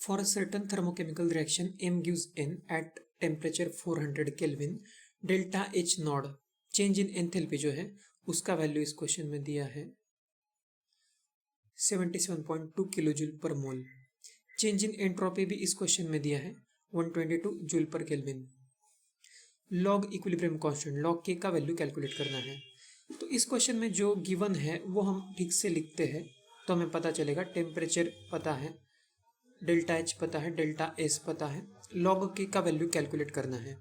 For a certain thermochemical reaction, M gives N at temperature 400 Kelvin, delta H naught change in enthalpy जो है उसका value इस question में दिया है 77.2 किलो जूल पर मोल। चेंज इन एंट्रोपी भी इस क्वेश्चन में दिया है 122 जूल पर kelvin. Log equilibrium constant log के का वैल्यू कैलकुलेट करना है। तो इस क्वेश्चन में जो गिवन है वो हम ठीक से लिखते हैं तो हमें पता चलेगा। टेम्परेचर पता है, डेल्टा एच पता है, डेल्टा एस पता है, लॉग के का वैल्यू कैलकुलेट करना है।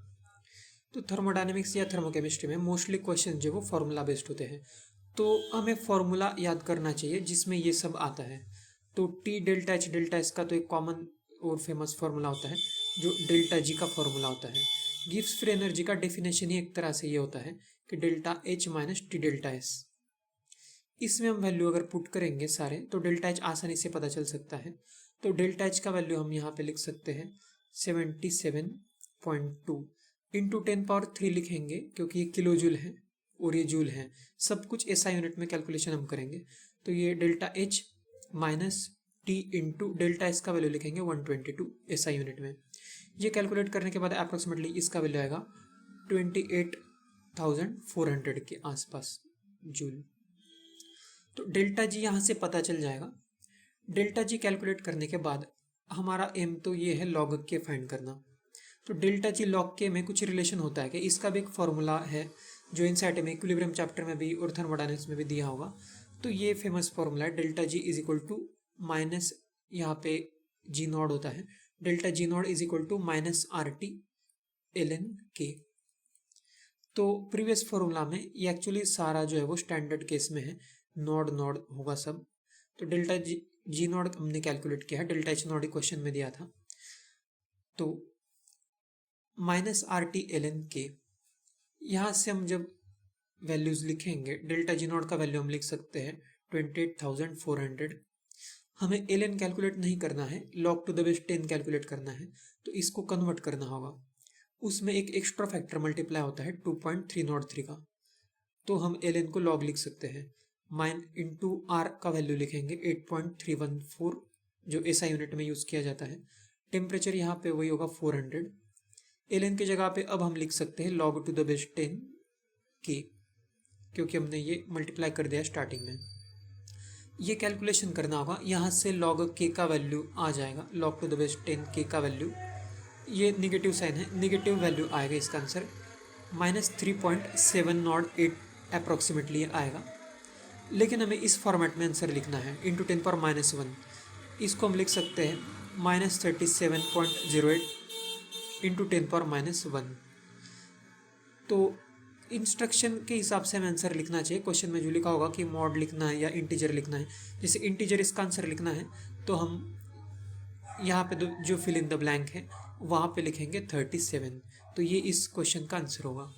तो थर्मोडायनेमिक्स या थर्मोकेमिस्ट्री में मोस्टली क्वेश्चन जो वो फॉर्मूला बेस्ड होते हैं, तो हमें फॉर्मूला याद करना चाहिए जिसमें ये सब आता है। तो T delta H delta S का तो एक कॉमन और फेमस फॉर्मूला होता है जो डेल्टा जी का फॉर्मूला होता है। गिब्स फ्री एनर्जी का डेफिनेशन ही एक तरह से ये होता है कि delta H minus T delta S. इसमें हम वैल्यू अगर पुट करेंगे सारे तो डेल्टा एच आसानी से पता चल सकता है। तो डेल्टा एच का वैल्यू हम यहाँ पे लिख सकते हैं 77.2 इंटू 10⁻³ लिखेंगे क्योंकि ये किलो जूल है और ये जूल है। सब कुछ एसआई यूनिट में कैलकुलेशन हम करेंगे। तो ये delta H minus T into delta S का वैल्यू लिखेंगे 122 एसआई यूनिट में। ये कैलकुलेट करने के बाद अप्रोक्सीमेटली इसका वैल्यू आएगा 28,400 के आसपास जूल। तो डेल्टा जी यहाँ से पता चल जाएगा। डेल्टा जी कैलकुलेट करने के बाद हमारा एम तो ये है लॉग के फाइंड करना। तो डेल्टा जी लॉग के में कुछ रिलेशन होता है कि इसका भी एक फॉर्मूला है जो इनसाइट में इक्विलिब्रियम चैप्टर में भी और थर्मोडायनेमिक्स में भी दिया होगा। तो ये फेमस फॉर्मूला है delta G is equal to minus यहाँ पे जी नॉड होता है, delta G naught is equal to minus R T L N K. तो प्रीवियस फॉर्मूला में ये एक्चुअली सारा जो है वो स्टैंडर्ड केस में है, नॉड नॉड होगा सब। तो डेल्टा जी नॉड हमने कैलकुलेट किया है, डेल्टा एच नॉड क्वेश्चन में दिया था। तो minus R T L N K, यहाँ से हम जब वैल्यूज लिखेंगे डेल्टा जी नॉड का वैल्यू हम लिख सकते हैं 28,400। हमें एल एन कैलकुलेट नहीं करना है, log to the base 10 calculate करना है। तो इसको कन्वर्ट करना होगा, उसमें एक एक्स्ट्रा फैक्टर मल्टीप्लाई होता है 2.303 का। तो हम एल एन को लॉग लिख सकते हैं, माइन इंटू आर का वैल्यू लिखेंगे 8.314 जो एसआई यूनिट में यूज किया जाता है। टेम्परेचर यहाँ पे वही होगा 400। एल एन की जगह पे अब हम लिख सकते हैं लॉग टू द बेस 10 के, क्योंकि हमने ये मल्टीप्लाई कर दिया स्टार्टिंग में। ये कैलकुलेशन करना होगा, यहाँ से log k का वैल्यू आ जाएगा, log to the base 10 k का वैल्यू। ये निगेटिव साइन है, निगेटिव वैल्यू आएगा इसका आंसर -3.708 अप्रॉक्सीमेटली आएगा। लेकिन हमें इस फॉर्मेट में आंसर लिखना है इंटू 10⁻⁻1। इसको हम लिख सकते हैं -37.08 इंटू 10⁻⁻1। तो इंस्ट्रक्शन के हिसाब से हमें आंसर लिखना चाहिए। क्वेश्चन में जो लिखा होगा कि मॉड लिखना है या इंटीजर लिखना है, जैसे इंटीजर इसका आंसर लिखना है तो हम यहाँ पे जो फिल इन द ब्लैंक है वहाँ पे लिखेंगे 37। तो ये इस क्वेश्चन का आंसर होगा।